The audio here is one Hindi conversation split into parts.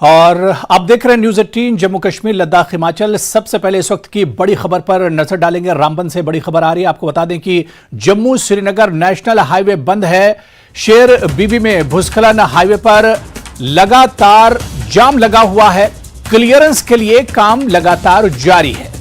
और आप देख रहे हैं न्यूज 18 जम्मू कश्मीर लद्दाख हिमाचल। सबसे पहले इस वक्त की बड़ी खबर पर नजर डालेंगे। रामबन से बड़ी खबर आ रही है। आपको बता दें कि जम्मू श्रीनगर नेशनल हाईवे बंद है। शेर बीबी में भूस्खलन हाईवे पर लगातार जाम लगा हुआ है। क्लियरेंस के लिए काम लगातार जारी है।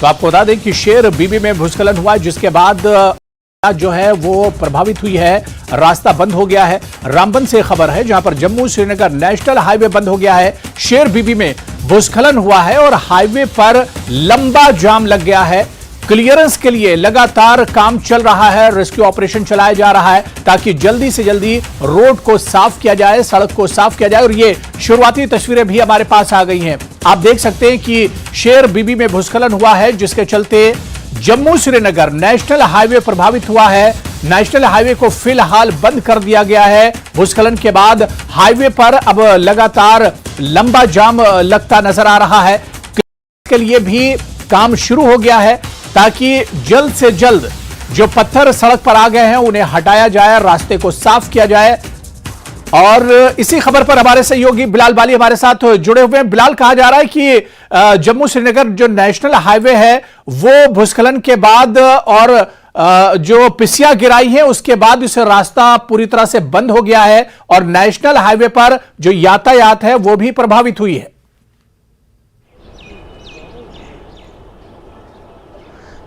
तो आपको बता दें कि शेर बीबी में भूस्खलन हुआ है, जिसके बाद जो है वो प्रभावित हुई है, रास्ता बंद हो गया है। रामबन से खबर है, जहां पर जम्मू श्रीनगर नेशनल हाईवे बंद हो गया है। शेर बीबी में भूस्खलन हुआ है और हाईवे पर लंबा जाम लग गया है। क्लियरेंस के लिए लगातार काम चल रहा है, रेस्क्यू ऑपरेशन चलाया जा रहा है ताकि जल्दी से जल्दी रोड को साफ किया जाए, सड़क को साफ किया जाए। और ये शुरुआती तस्वीरें भी हमारे पास आ गई हैं। आप देख सकते हैं कि शेर बीबी में भूस्खलन हुआ है, जिसके चलते जम्मू श्रीनगर नेशनल हाईवे प्रभावित हुआ है। नेशनल हाईवे को फिलहाल बंद कर दिया गया है। भूस्खलन के बाद हाईवे पर अब लगातार लंबा जाम लगता नजर आ रहा है। इसके लिए भी काम शुरू हो गया है ताकि जल्द से जल्द जो पत्थर सड़क पर आ गए हैं उन्हें हटाया जाए, रास्ते को साफ किया जाए। और इसी खबर पर हमारे सहयोगी बिलाल बाली हमारे साथ जुड़े हुए हैं। बिलाल, कहा जा रहा है कि जम्मू श्रीनगर जो नेशनल हाईवे है वो भूस्खलन के बाद और जो पिसिया गिराई है उसके बाद इस रास्ता पूरी तरह से बंद हो गया है और नेशनल हाईवे पर जो यातायात है वो भी प्रभावित हुई है।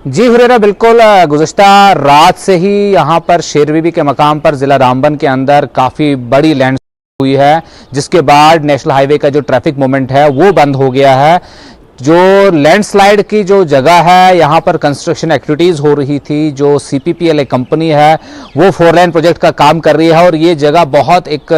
जी हुरेरा, बिल्कुल गुज़श्ता रात से ही यहाँ पर शेर बीबी के मकाम पर जिला रामबन के अंदर काफ़ी बड़ी लैंडस्लाइड हुई है, जिसके बाद नेशनल हाईवे का जो ट्रैफिक मूवमेंट है वो बंद हो गया है। जो लैंडस्लाइड की जो जगह है, यहाँ पर कंस्ट्रक्शन एक्टिविटीज हो रही थी। जो सीपीपीएल एक कंपनी है वो 4 लाइन प्रोजेक्ट का काम कर रही है और ये जगह बहुत एक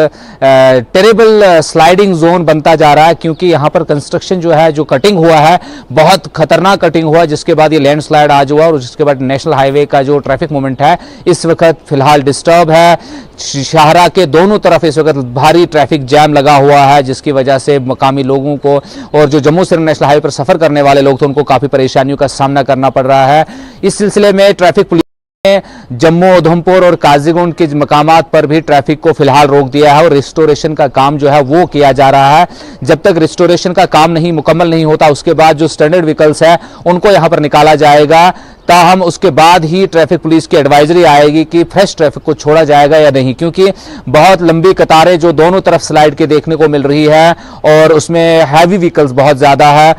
टेरेबल स्लाइडिंग जोन बनता जा रहा है, क्योंकि यहाँ पर कंस्ट्रक्शन जो है, जो कटिंग हुआ है, बहुत खतरनाक कटिंग हुआ, जिसके बाद ये लैंडस्लाइड आज हुआ और जिसके बाद नेशनल हाईवे का जो ट्रैफिक मूवमेंट है इस वक्त फिलहाल डिस्टर्ब है। शाहरा के दोनों तरफ इस वक्त भारी ट्रैफिक जैम लगा हुआ है, जिसकी वजह से मकामी लोगों को और जो जम्मू श्रीनगर नेशनल हाईवे पर सफर करने वाले लोग थे उनको काफी परेशानियों का सामना करना पड़ रहा है। इस सिलसिले में ट्रैफिक पुलिस ने जम्मू, उधमपुर और काजीगुंड के मकामात पर भी ट्रैफिक को फिलहाल रोक दिया है और रिस्टोरेशन का काम जो है वो किया जा रहा है। जब तक रिस्टोरेशन का काम मुकम्मल नहीं होता उसके बाद जो स्टैंडर्ड व्हीकल्स है उनको यहां पर निकाला जाएगा। ताहम उसके बाद ही ट्रैफिक पुलिस की एडवाइजरी आएगी कि फ्रेश ट्रैफिक को छोड़ा जाएगा या नहीं, क्योंकि बहुत लंबी कतारें जो दोनों तरफ स्लाइड के देखने को मिल रही है और उसमें हैवी व्हीकल्स बहुत ज्यादा है।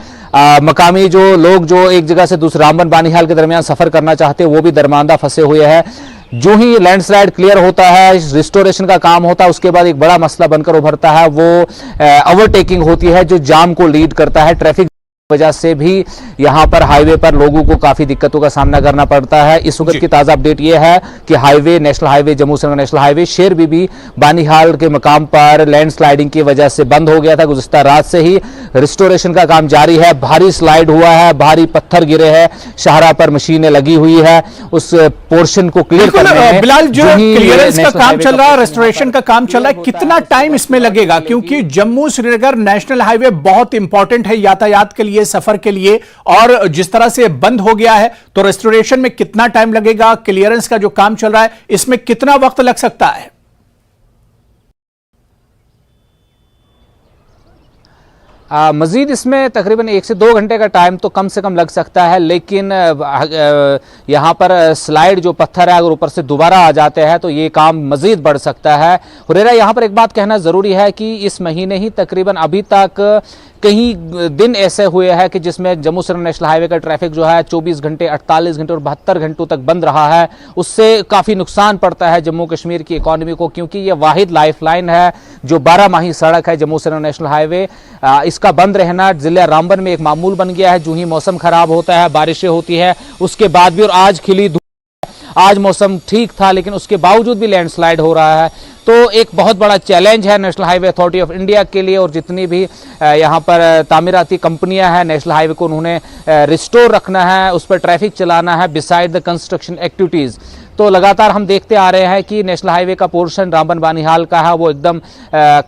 मकामी जो लोग जो एक जगह से दूसरे रामबन बानीहाल के दरमियान सफर करना चाहते हैं वो भी दरमांदा फंसे हुए हैं। जो ही लैंडस्लाइड क्लियर होता है, रिस्टोरेशन का काम होता है, उसके बाद एक बड़ा मसला बनकर उभरता है, वो ओवरटेकिंग होती है जो जाम को लीड करता है। ट्रैफिक वजह से भी यहां पर हाईवे पर लोगों को काफी दिक्कतों का सामना करना पड़ता है। इस वक्त की ताजा अपडेट यह है कि highway, national highway, Jammu Srinagar national highway शेर बीबी बानीहाल के मकाम पर लैंडस्लाइडिंग की वजह से बंद हो गया था। गुज़श्ता रात से ही रिस्टोरेशन का काम जारी है। भारी स्लाइड हुआ है, भारी पत्थर गिरे हैं, शाहरा पर मशीनें लगी हुई है उस पोर्शन को क्लियर करने में। बिलाल, जो क्लियरेंस का काम चल रहा है, रेस्टोरेशन का काम चल रहा है, कितना टाइम इसमें लगेगा? क्योंकि जम्मू श्रीनगर नेशनल हाईवे बहुत इंपॉर्टेंट है यातायात के लिए, सफर के लिए, और जिस तरह से बंद हो गया है तो रेस्टोरेशन में कितना टाइम लगेगा? क्लियरेंस का जो काम चल रहा है इसमें कितना वक्त लग सकता है? मजीद इसमें तकरीबन 1 से 2 घंटे का टाइम तो कम से कम लग सकता है, लेकिन यहाँ पर स्लाइड जो पत्थर है अगर ऊपर से दोबारा आ जाते हैं तो ये काम मजीद बढ़ सकता है। हुरेरा, यहाँ पर एक बात कहना ज़रूरी है कि इस महीने ही तकरीबन अभी तक कई दिन ऐसे हुए हैं कि जिसमें जम्मू श्रीनगर नेशनल हाईवे का ट्रैफिक जो है 24 घंटे, 48 घंटे और 72 घंटों तक बंद रहा है। उससे काफ़ी नुकसान पड़ता है जम्मू कश्मीर की इकॉनमी को, क्योंकि ये वाहिद लाइफलाइन है जो 12 माही सड़क है जम्मू श्रीनगर नेशनल हाईवे। इसका बंद रहना जिला रामबन में एक मामूल बन गया है। जो ही मौसम खराब होता है, बारिशें होती है, उसके बाद भी, और आज खिली धूप, आज मौसम ठीक था लेकिन उसके बावजूद भी लैंडस्लाइड हो रहा है। तो एक बहुत बड़ा चैलेंज है national highway authority of India के लिए, और जितनी भी यहाँ पर तामीराती कंपनियां हैं नेशनल हाईवे को उन्होंने रिस्टोर रखना है, उस पर ट्रैफिक चलाना है बिसाइड द कंस्ट्रक्शन एक्टिविटीज़। तो लगातार हम देखते आ रहे हैं कि नेशनल हाईवे का पोर्शन रामबन बानीहाल का है वो एकदम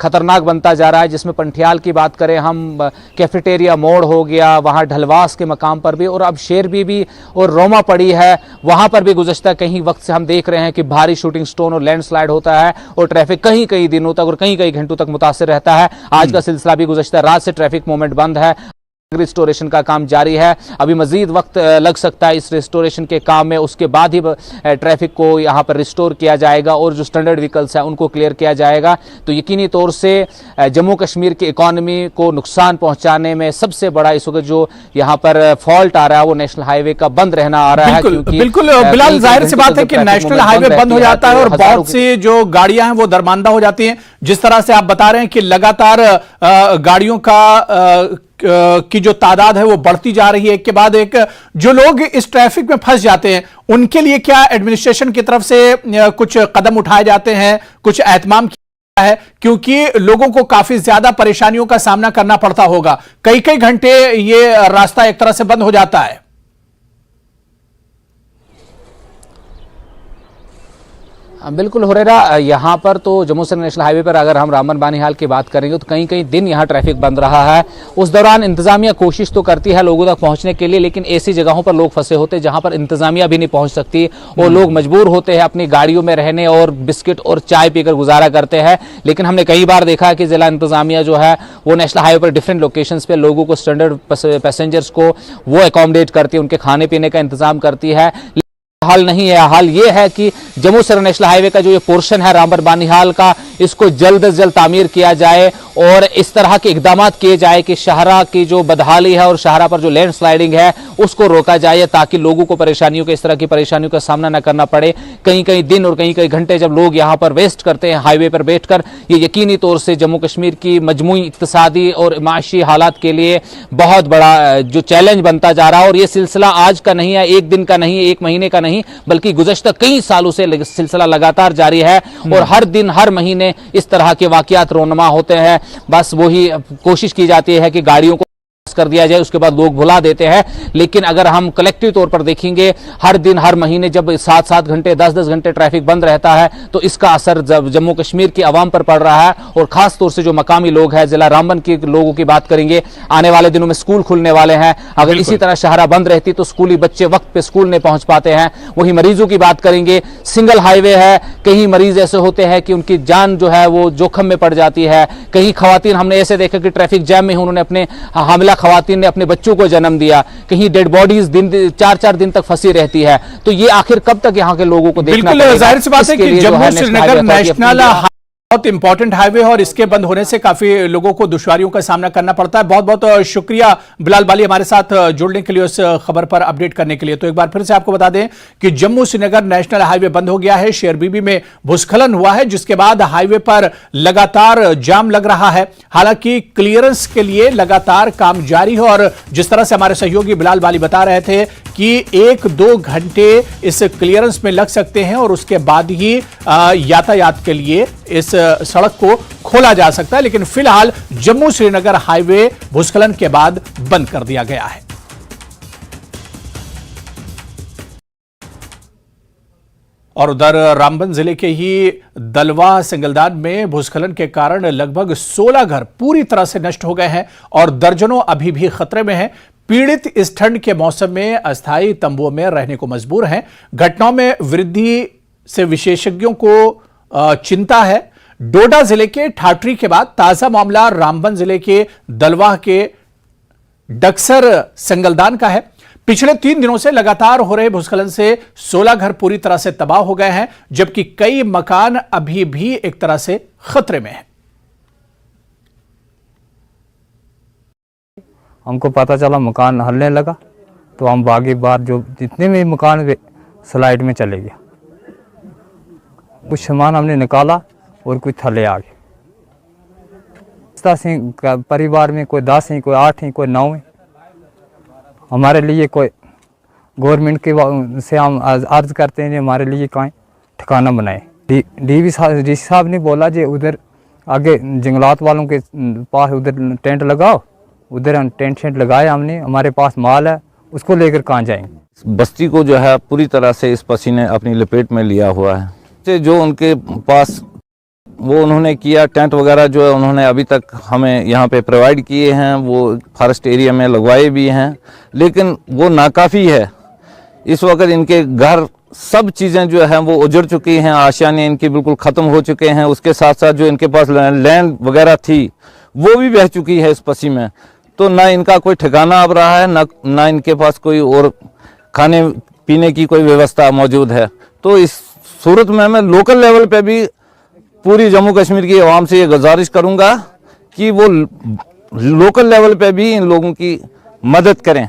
खतरनाक बनता जा रहा है, जिसमें पंठियाल की बात करें हम, कैफेटेरिया मोड़ हो गया, वहाँ ढलवास के मकाम पर भी, और अब शेर बीबी और रोमा पड़ी है, वहाँ पर भी गुज़श्ता कहीं वक्त से हम देख रहे हैं कि भारी शूटिंग स्टोन और लैंडस्लाइड होता है और और ट्रैफिक कहीं कहीं दिनों तक और कहीं कहीं घंटों तक मुतासिर रहता है। आज का सिलसिला भी गुज़श्ता रात से ट्रैफिक मूवमेंट बंद है, रिस्टोरेशन का काम जारी है। अभी मजीद वक्त लग सकता है इस रिस्टोरेशन के काम में, उसके बाद ही ट्रैफिक को यहाँ पर रिस्टोर किया जाएगा और जो स्टैंडर्ड व्हीकल्स हैं उनको क्लियर किया जाएगा। तो यकीनी तौर से जम्मू कश्मीर की इकॉनमी को नुकसान पहुंचाने में सबसे बड़ा इस वक्त जो यहाँ पर फॉल्ट आ रहा है वो नेशनल हाईवे का बंद रहना आ रहा है। बिल्कुल बिलाल, जाहिर सी बात है कि नेशनल हाईवे बंद हो जाता है और बहुत सी जो गाड़ियां हैं वो दरमांदा हो जाती हैं। जिस तरह से आप बता रहे हैं कि लगातार गाड़ियों की जो तादाद है वो बढ़ती जा रही है एक के बाद एक, जो लोग इस ट्रैफिक में फंस जाते हैं उनके लिए क्या एडमिनिस्ट्रेशन की तरफ से कुछ कदम उठाए जाते हैं, कुछ एहतमाम किया है? क्योंकि लोगों को काफी ज्यादा परेशानियों का सामना करना पड़ता होगा, कई कई घंटे ये रास्ता एक तरह से बंद हो जाता है। बिल्कुल हुरैरा, यहाँ पर तो जम्मू से नेशनल हाईवे पर अगर हम रामबन बानीहाल की बात करेंगे तो कहीं कहीं दिन यहाँ ट्रैफिक बंद रहा है। उस दौरान इंतजामिया कोशिश तो करती है लोगों तक पहुँचने के लिए, लेकिन ऐसी जगहों पर लोग फंसे होते हैं जहाँ पर इंतजामिया भी नहीं पहुँच सकती और लोग मजबूर होते हैं अपनी गाड़ियों में रहने और बिस्किट और चाय पीकर गुजारा करते हैं। लेकिन हमने कई बार देखा है कि जिला इंतजामिया जो है वो नेशनल हाईवे पर डिफरेंट लोकेशंस पे लोगों को, स्टैंडर्ड पैसेंजर्स को वो अकोमोडेट करती है, उनके खाने पीने का इंतजाम करती है। हाल नहीं है, हाल ये है कि जम्मू सर नेशनल हाईवे का जो ये पोर्शन है रामबन बानीहाल का, इसको जल्द से जल्द तामीर किया जाए और इस तरह के इकदाम किए जाए कि शाहरा की जो बदहाली है और शाहरा पर जो लैंड स्लाइडिंग है उसको रोका जाए, ताकि लोगों को परेशानियों के, इस तरह की परेशानियों का सामना न करना पड़े। कहीं कहीं दिन और कहीं कहीं घंटे जब लोग यहाँ पर वेस्ट करते हैं हाईवे पर बैठकर, ये यकीनी तौर से जम्मू कश्मीर की मजमूई इक्तिसादी और माशी हालात के लिए बहुत बड़ा जो चैलेंज बनता जा रहा है। और ये सिलसिला आज का नहीं है, एक दिन का नहीं है, एक महीने का नहीं, बल्कि गुज़श्ता कई सालों से सिलसिला लगातार जारी है और हर दिन हर महीने इस तरह के वाकयात रोनमा होते हैं। बस वही कोशिश की जाती है कि गाड़ियों को कर दिया जाए, उसके बाद लोग भुला देते हैं। लेकिन अगर हम कलेक्टिव तौर पर देखेंगे, हर दिन हर महीने जब 7-7 घंटे 10-10 घंटे ट्रैफिक बंद रहता है तो इसका असर जम्मू कश्मीर की आवाम पर पड़ रहा है। और खास तौर से जो मकामी लोग हैं, जिला रामबन के लोगों की बात करेंगे, आने वाले दिनों में स्कूल खुलने वाले हैं, अगर इसी तरह शाहरा बंद रहती तो स्कूली बच्चे वक्त पे स्कूल नहीं पहुंच पाते हैं। वहीं मरीजों की बात करेंगे, सिंगल हाईवे है, कहीं मरीज ऐसे होते हैं कि उनकी जान जो है वो जोखिम में पड़ जाती है। कहीं खवातीन हमने ऐसे देखा कि ट्रैफिक जैम में उन्होंने अपने हामिला खवातीन ने अपने बच्चों को जन्म दिया, कहीं डेड बॉडीज 4-4 दिन तक फंसी रहती है। तो ये आखिर कब तक यहाँ के लोगों को देखना पड़ेगा? बिल्कुल जाहिर सी बात है कि जम्मू श्रीनगर नेशनल बहुत इंपॉर्टेंट हाईवे है और इसके बंद होने से काफी लोगों को दुश्वारियों का सामना करना पड़ता है। बहुत बहुत शुक्रिया बिलाल बाली हमारे साथ जुड़ने के लिए, उस खबर पर अपडेट करने के लिए। तो एक बार फिर से आपको बता दें कि जम्मू श्रीनगर नेशनल हाईवे बंद हो गया है, शेरबीबी में भूस्खलन हुआ है जिसके बाद हाईवे पर लगातार जाम लग रहा है। हालांकि क्लियरेंस के लिए लगातार काम जारी है और जिस तरह से हमारे सहयोगी बिलाल बाली बता रहे थे कि 1-2 घंटे इस क्लियरेंस में लग सकते हैं और उसके बाद ही यातायात के लिए इस सड़क को खोला जा सकता है। लेकिन फिलहाल जम्मू श्रीनगर हाईवे भूस्खलन के बाद बंद कर दिया गया है। और उधर रामबन जिले के ही दलवा सिंगलदान में भूस्खलन के कारण लगभग 16 घर पूरी तरह से नष्ट हो गए हैं और दर्जनों अभी भी खतरे में हैं। पीड़ित इस ठंड के मौसम में अस्थायी तंबुओं में रहने को मजबूर हैं। घटनाओं में वृद्धि से विशेषज्ञों को चिंता है। डोडा जिले के ठाठरी के बाद ताजा मामला रामबन जिले के दलवाह के डक्सर सिंगलदान का है। पिछले 3 दिनों से लगातार हो रहे भूस्खलन से 16 घर पूरी तरह से तबाह हो गए हैं, जबकि कई मकान अभी भी एक तरह से खतरे में हैं। हमको पता चला मकान हलने लगा तो हम भागे बाहर, जो जितने भी मकान स्लाइड में चले गया। कुछ सामान हमने निकाला और कुछ थले आ गए। 10 परिवार में कोई 10 हैं, कोई 8 हैं, कोई 9 हैं। हमारे लिए कोई गवर्नमेंट के से हम अर्ज करते हैं हमारे लिए कहीं ठिकाना बनाए। डीवी साहब ने बोला जी उधर आगे जंगलात वालों के पास उधर टेंट लगाओ, उधर हम टेंट लगाए हमने, हमारे पास माल है, उसको लेकर कहाँ जाएंगे। बस्ती को जो है पूरी तरह से इस पसी ने अपनी लपेट में लिया हुआ है। जो उनके पास वो उन्होंने किया, टेंट वगैरह जो है उन्होंने अभी तक हमें यहाँ पे प्रोवाइड किए हैं, वो फॉरेस्ट एरिया में लगवाए भी हैं, लेकिन वो नाकाफ़ी है। इस वक्त इनके घर सब चीज़ें जो हैं वो उजड़ चुकी हैं, आशियाने इनकी बिल्कुल ख़त्म हो चुके हैं। उसके साथ साथ जो इनके पास लैंड वगैरह थी वो भी बह चुकी है इस पसी में। तो ना इनका कोई ठिकाना अब रहा है, ना इनके पास कोई और खाने पीने की कोई व्यवस्था मौजूद है। तो इस सूरत में मैं लोकल लेवल पे भी पूरी जम्मू कश्मीर की आवाम से ये गुजारिश करूँगा कि वो लोकल लेवल पे भी इन लोगों की मदद करें।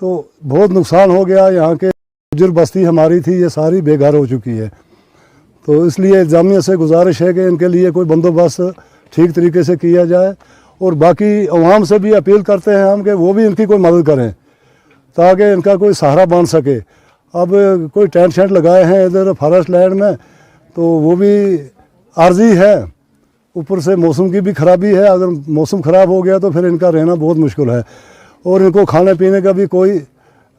तो बहुत नुकसान हो गया। यहाँ के बुजुर्ग बस्ती हमारी थी, ये सारी बेघर हो चुकी है। तो इसलिए इंतजामिया से गुजारिश है कि इनके लिए कोई बंदोबस्त ठीक तरीके से किया जाए, और बाकी अवाम से भी अपील करते हैं हम कि वो भी इनकी कोई मदद करें ताकि इनका कोई सहारा बन सके। अब कोई टेंट शेंट लगाए हैं इधर फॉरेस्ट लैंड में, तो वो भी आर्जी है, ऊपर से मौसम की भी ख़राबी है। अगर मौसम ख़राब हो गया तो फिर इनका रहना बहुत मुश्किल है, और इनको खाने पीने का भी कोई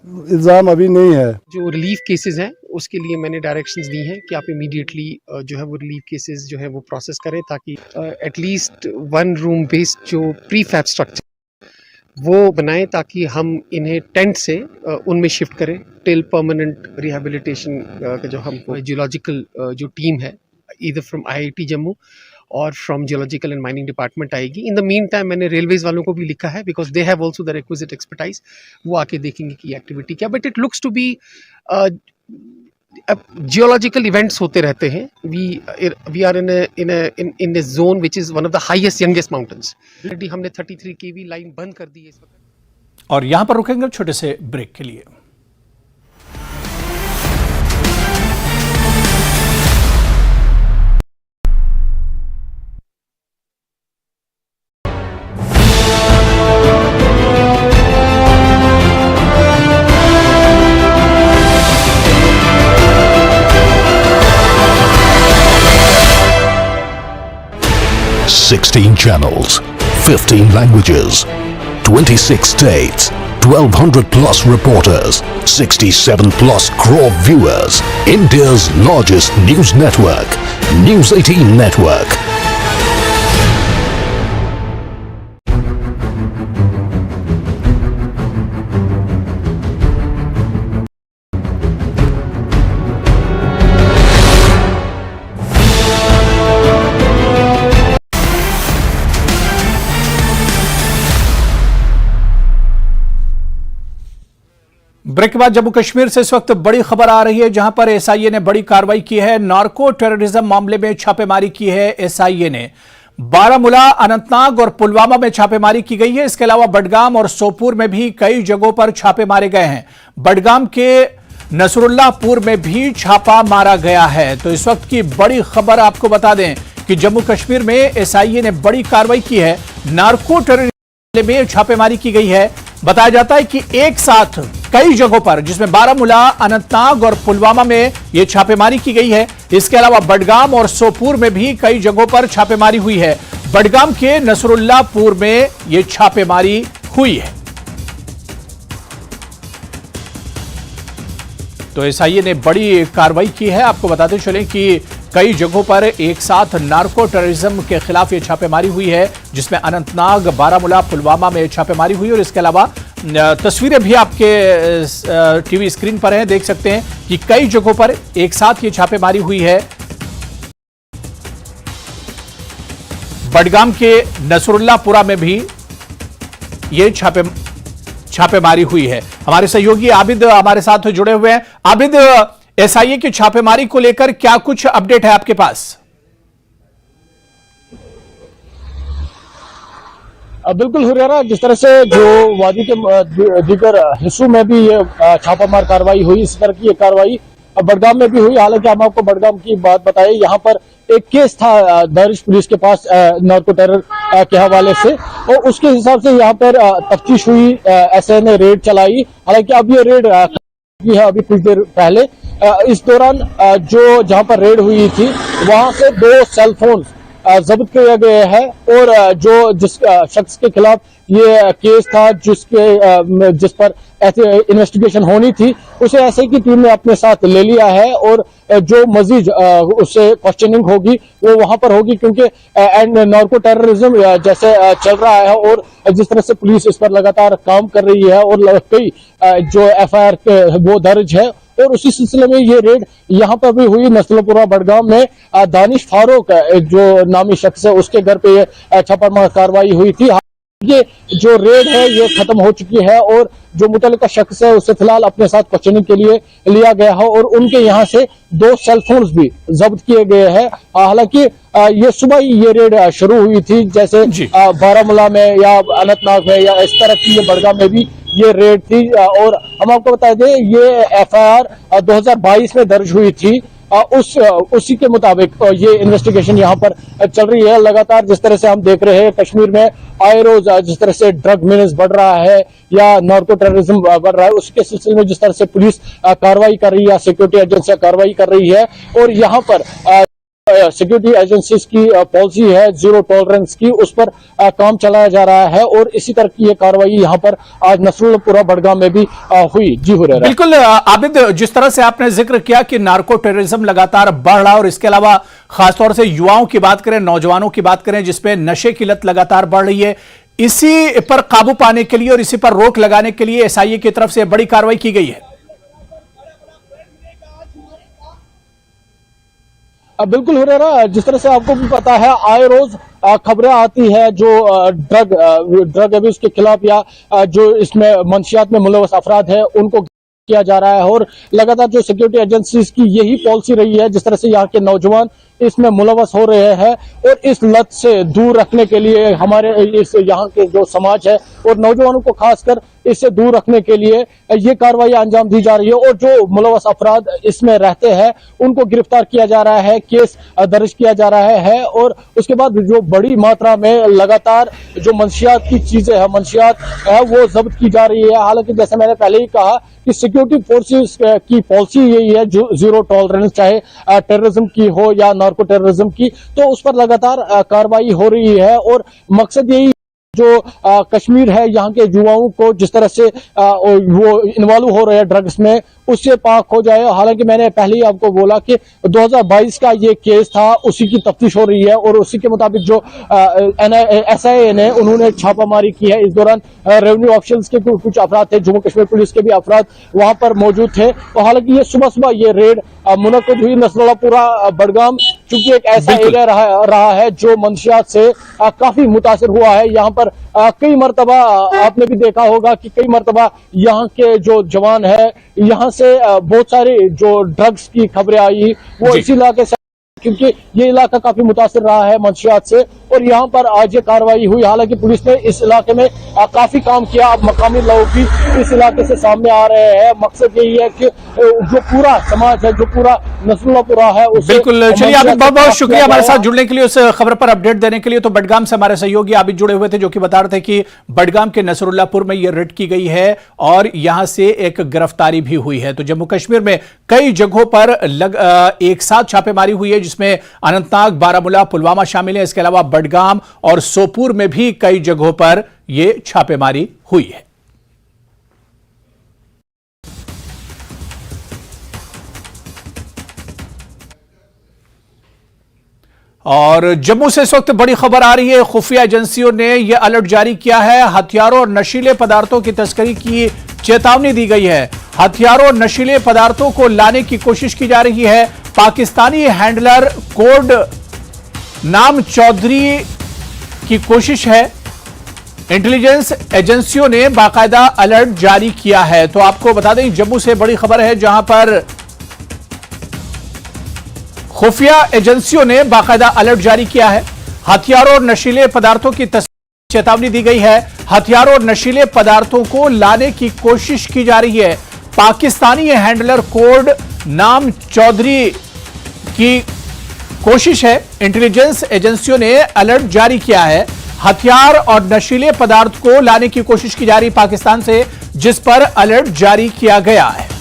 इंतज़ाम अभी नहीं है। जो रिलीफ केसेस हैं उसके लिए मैंने डायरेक्शंस दी हैं कि आप इमीडिएटली जो है वो रिलीफ केसेस जो है वो प्रोसेस करें, ताकि एटलीस्ट 1 रूम बेस्ड जो प्री फैब स्ट्रक्चर वो बनाएं, ताकि हम इन्हें टेंट से उनमें शिफ्ट करें टिल परमानेंट रिहैबिलिटेशन का जो हमको जियोलॉजिकल जो टीम है ईदर फ्रॉम IIT जम्मू और from geological and mining department आएगी। इन द मीन टाइम मैंने रेलवेज वालों को भी लिखा है, because they have also the requisite expertise, वो आके देखेंगे कि एक्टिविटी क्या। But it looks to be geological events होते रहते हैं। We are in a zone which is one of the highest youngest mountains. Already हमने 33 kV लाइन बंद कर दी है इस वक्त। और यहां पर रुकेंगे छोटे से ब्रेक के लिए। Sixteen channels, 15 languages, 26 states, 1200 plus reporters, 67 plus crore viewers. India's largest news network, News 18 Network. Break के बाद जम्मू कश्मीर से इस वक्त बड़ी खबर आ रही है, जहां पर SIA ने बड़ी कार्रवाई की है। नार्को टेररिज्म मामले में छापेमारी की है SIA ने। बारामूला, अनंतनाग और पुलवामा में छापेमारी की गई है। इसके अलावा बडगाम और सोपुर में भी कई जगहों पर छापे मारे गए हैं। बडगाम के नसरुल्लापुर में भी छापा मारा गया है। तो इस वक्त की बड़ी खबर आपको बता दें कि जम्मू कश्मीर में SIA ने बड़ी कार्रवाई की है। नार्को टेररिज्म में छापेमारी की गई है। बताया जाता है कि एक साथ कई जगहों पर, जिसमें बारामूला, अनंतनाग और पुलवामा में यह छापेमारी की गई है। इसके अलावा बडगाम और सोपुर में भी कई जगहों पर छापेमारी हुई है। बडगाम के नसरुल्लापुर में यह छापेमारी हुई है। तो SIA ने बड़ी कार्रवाई की है। आपको बताते चलें कि कई जगहों पर एक साथ नार्को टेररिज्म के खिलाफ ये छापेमारी हुई है, जिसमें अनंतनाग, बारामूला, पुलवामा में छापेमारी हुई। और इसके अलावा तस्वीरें भी आपके टीवी स्क्रीन पर हैं, देख सकते हैं कि कई जगहों पर एक साथ ये छापेमारी हुई है। बडगाम के नसरुल्लापुरा में भी ये छापेमारी हुई है। हमारे सहयोगी आबिद हमारे साथ जुड़े हुए हैं। आबिद, SIA की छापेमारी को लेकर क्या कुछ अपडेट है आपके पास? बिल्कुल हुरियारा, जिस तरह से जो वादी के दीगर हिस्सों में भी ये छापामार कार्रवाई हुई, इस तरह की ये कार्रवाई बडगाम में भी हुई। हालांकि हम आपको बडगाम की बात बताएं, यहाँ पर एक केस था दर्ज पुलिस के पास नार्को टेरर के हवाले से, और उसके हिसाब से यहाँ पर तफ्तीश हुई। SIA ने रेड चलाई। हालांकि अब ये रेड है अभी कुछ देर पहले। इस दौरान जो जहां पर रेड हुई थी वहां से 2 सेल फोन जब्त किया गया है, और जिस शख्स के खिलाफ ये केस था, जिस पर ऐसे इन्वेस्टिगेशन होनी थी, उसे SIA की टीम ने अपने साथ ले लिया है। और जो मजीद उससे क्वेश्चनिंग होगी वो वहां पर होगी, क्योंकि नार्को टेररिज्म जैसे चल रहा है और जिस तरह से पुलिस इस पर लगातार काम कर रही है, और कई जो FIR वो दर्ज है और उसी सिलसिले में ये रेड यहाँ पर भी हुई नस्लपुरा बड़गाम में। दानिश फारूक जो नामी शख्स है उसके घर पे ये छापामार कार्रवाई हुई थी। ये जो रेड है ये खत्म हो चुकी है और जो मुतल्लिका शख्स है उसे फिलहाल अपने साथ क्वेश्चनिंग के लिए लिया गया है और उनके यहाँ से 2 सेल फोन्स भी जब्त किए गए हैं। हालांकि ये सुबह ही ये रेड शुरू हुई थी, जैसे बारामूला में या अनंतनाग में या इस तरह की ये बड़गाम में भी ये रेड थी। और हम आपको बता दें ये FIR 2022 में दर्ज हुई थी। उसी के मुताबिक ये इन्वेस्टिगेशन यहाँ पर चल रही है। लगातार जिस तरह से हम देख रहे हैं कश्मीर में आए रोज जिस तरह से ड्रग मीनेंस बढ़ रहा है या नार्को टेररिज्म बढ़ रहा है, उसके सिलसिले में जिस तरह से पुलिस कार्रवाई कर रही है, सिक्योरिटी एजेंसियां कार्रवाई कर रही है और यहाँ पर सिक्योरिटी एजेंसीज की पॉलिसी है जीरो टॉलरेंस की, उस पर काम चलाया जा रहा है और इसी तरह की ये कार्रवाई यहाँ पर आज नसरुल्लापुरा बड़गाम में भी हुई। जी हुरैरा। बिल्कुल आबिद, जिस तरह से आपने जिक्र किया कि नार्को टेररिज्म लगातार बढ़ रहा है और इसके अलावा खासतौर से युवाओं की बात करें, नौजवानों की बात करें जिसपे नशे की लत लगातार बढ़ रही है, इसी पर काबू पाने के लिए और इसी पर रोक लगाने के लिए SIA की तरफ से बड़ी कार्रवाई की गई है। बिल्कुल हुरैरा, जिस तरह से आपको भी पता है आए रोज खबरें आती है जो ड्रग अब्यूज के खिलाफ या जो इसमें मंशियात में मुलव्वस अफराद है उनको किया जा रहा है और लगातार जो सिक्योरिटी एजेंसीज की यही पॉलिसी रही है। जिस तरह से यहाँ के नौजवान इसमें मुलव्वस हो रहे हैं और इस लत से दूर रखने के लिए हमारे इस यहाँ के जो समाज है और नौजवानों को खासकर इससे दूर रखने के लिए ये कार्रवाई अंजाम दी जा रही है और जो मुलव्वस अफराद इसमें रहते हैं उनको गिरफ्तार किया जा रहा है, केस दर्ज किया जा रहा है और उसके बाद जो बड़ी मात्रा में लगातार जो मंशियात की चीजें है, मंशियात है वो जब्त की जा रही है। हालांकि जैसे मैंने पहले ही कहा कि सिक्योरिटी फोर्सेस की पॉलिसी यही है जो जीरो टॉलरेंस, चाहे टेररिज्म की हो या नार्को टेररिज्म की, तो उस पर लगातार कार्रवाई हो रही है और मकसद यही जो कश्मीर है यहाँ के युवाओं को जिस तरह से वो इन्वॉल्व हो रहे हैं ड्रग्स में उससे पाक हो जाए। हालांकि मैंने पहले ही आपको बोला कि 2022 का ये केस था, उसी की तफ्तीश हो रही है और उसी के मुताबिक जो SIA ने उन्होंने छापामारी की है। इस दौरान रेवेन्यू ऑफिसर्स के कुछ अफराद थे, जम्मू कश्मीर पुलिस के भी अफराद वहां पर मौजूद थे। तो हालांकि ये सुबह ये रेड मुनक्किद हुई नसरुल्लापुरा बड़गाम, चूंकि एक ऐसा एरिया रहा है जो मंशियात से काफी मुतासिर हुआ है। यहाँ पर कई मरतबा आपने भी देखा होगा कि कई मरतबा यहाँ के जो जवान है यहाँ से बहुत सारी जो ड्रग्स की खबरें आई वो इसी इलाके से, क्योंकि ये इलाका काफी मुतासिर रहा है मंशियात से और यहाँ पर आज ये कार्रवाई हुई। हालांकि पुलिस ने इस इलाके में काफी काम किया। अब मकामी लोग भी इस इलाके से सामने आ रहे हैं। मकसद यही है कि जो पूरा समाज है, जो पूरा नसरुल्लापुरा है, बिल्कुल। चलिए आबिद, बहुत बहुत शुक्रिया हमारे साथ जुड़ने के लिए, उस खबर पर अपडेट देने के लिए। तो बडगाम से हमारे सहयोगी आबिद जुड़े हुए थे जो कि बता रहे थे कि बडगाम के नसरुल्लापुर में यह रेड की गई है और यहां से एक गिरफ्तारी भी हुई है। तो जम्मू कश्मीर में कई जगहों पर एक साथ छापेमारी हुई है जिसमें अनंतनाग, बारामूला, पुलवामा शामिल है। इसके अलावा बडगाम और सोपुर में भी कई जगहों पर यह छापेमारी हुई है। और जम्मू से इस वक्त बड़ी खबर आ रही है। खुफिया एजेंसियों ने यह अलर्ट जारी किया है। हथियारों और नशीले पदार्थों की तस्करी की चेतावनी दी गई है। हथियारों और नशीले पदार्थों को लाने की कोशिश की जा रही है। पाकिस्तानी हैंडलर कोड नाम चौधरी की कोशिश है। इंटेलिजेंस एजेंसियों ने बाकायदा अलर्ट जारी किया है। तो आपको बता दें जम्मू से बड़ी खबर है जहां पर खुफिया एजेंसियों ने बाकायदा अलर्ट जारी किया है। हथियारों और नशीले पदार्थों की चेतावनी दी गई है। हथियारों और नशीले पदार्थों को लाने की कोशिश की जा रही है। पाकिस्तानी हैंडलर कोड नाम चौधरी की कोशिश है। इंटेलिजेंस एजेंसियों ने अलर्ट जारी किया है। हथियार और नशीले पदार्थ को लाने की कोशिश की जा रही पाकिस्तान से, जिस पर अलर्ट जारी किया गया है।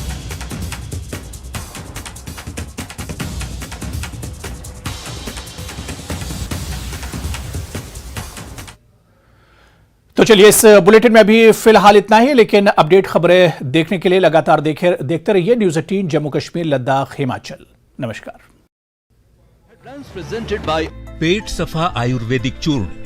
तो चलिए इस बुलेटिन में अभी फिलहाल इतना ही, लेकिन अपडेट खबरें देखने के लिए लगातार देखते रहिए न्यूज़ 18 जम्मू कश्मीर, लद्दाख, हिमाचल। नमस्कार। प्रेजेंटेड बाय पेट सफा आयुर्वेदिक चूर्ण।